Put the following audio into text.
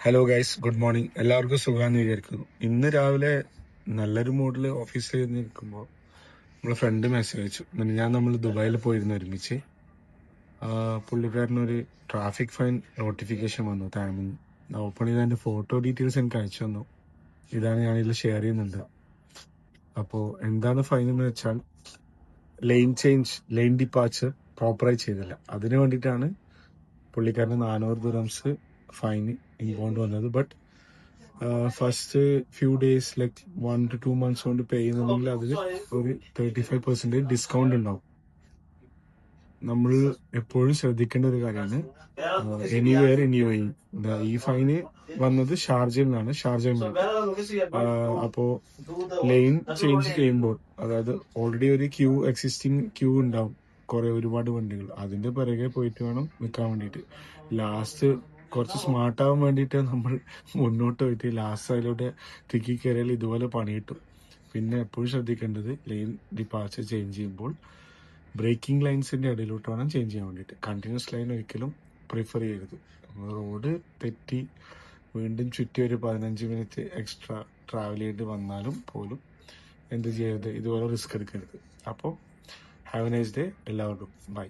Hello guys, good morning. എല്ലാവർക്കും സുഖമാണെന്ന് വിചാരിക്കുന്നു. ഇന്ന് രാവിലെ നല്ലൊരു മൂഡിൽ ഓഫീസിൽ നിൽക്കുമ്പോൾ നമ്മളെ ഫ്രണ്ട് മെസ്സേജ് അയച്ചു. നമ്മൾ ദുബായിൽ പോയിരുന്നു ഒരുമിച്ച്. പുള്ളിക്കാരനൊരു ട്രാഫിക് ഫൈൻ നോട്ടിഫിക്കേഷൻ വന്നു. ഓപ്പൺ ചെയ്ത് അതിന്റെ ഫോട്ടോ ഡീറ്റെയിൽസ് എനിക്ക് അയച്ചു തന്നു. ഇതാണ് ഞാനിതിൽ ഷെയർ ചെയ്യുന്നുണ്ട്. അപ്പോൾ എന്താണ് ഫൈൻ എന്ന് വെച്ചാൽ ലെയിൻ ഡിപ്പാച്ചർ പ്രോപ്പറായി ചെയ്തില്ല. അതിന് വേണ്ടിയിട്ടാണ് പുള്ളിക്കാരന് 400 ദിർഹംസ് ഫൈൻ ഇങ്ങോട്ട് വന്നത്. But first few days like 1 to 2 months കൊണ്ട് പേ ചെയ്യുന്നുണ്ടെങ്കിൽ അതിൽ ഒരു 35% ഡിസ്കൗണ്ട് ഉണ്ടാവും. നമ്മൾ എപ്പോഴും ശ്രദ്ധിക്കേണ്ട ഒരു കാര്യമാണ് എനിവെയർ ഇൻ യു എ. ഈ ഫൈന് വന്നത് ഷാർജയിൽ നിന്നാണ്, അപ്പോ ലെയിൻ ചേഞ്ച് ചെയ്യുമ്പോൾ, അതായത് ഓൾറെഡി ഒരു എക്സിസ്റ്റിംഗ് ക്യൂ ഉണ്ടാവും, ഒരുപാട് വണ്ടികൾ. അതിന്റെ പിറകെ പോയിട്ട് വേണം നിൽക്കാൻ വേണ്ടിയിട്ട്. ലാസ്റ്റ് കുറച്ച് സ്മാർട്ട് ആവാൻ വേണ്ടിയിട്ട് നമ്മൾ മുന്നോട്ട് പോയിട്ട് ലാസ്റ്റ് അതിലൂടെ തിക്കി കയറിയാൽ ഇതുപോലെ പണി കിട്ടും. പിന്നെ എപ്പോഴും ശ്രദ്ധിക്കേണ്ടത് ലെയിൻ ഡിപ്പാച്ചർ ചേഞ്ച് ചെയ്യുമ്പോൾ ബ്രേക്കിംഗ് ലൈൻസിന്റെ ഇടയിലോട്ട് വേണം ചേഞ്ച് ചെയ്യാൻ വേണ്ടിയിട്ട്. കണ്ടിന്യൂസ് ലൈൻ ഒരിക്കലും പ്രിഫർ ചെയ്യരുത്. റോഡ് തെറ്റി വീണ്ടും ചുറ്റി ഒരു 15 മിനിറ്റ് എക്സ്ട്രാ ട്രാവൽ ചെയ്ത് വന്നാലും പോലും എന്ത് ചെയ്യരുത്, ഇതുപോലെ റിസ്ക് എടുക്കരുത്. അപ്പോൾ ഹാവ് എ നൈസ് ഡേ എല്ലാവർക്കും. ബൈ.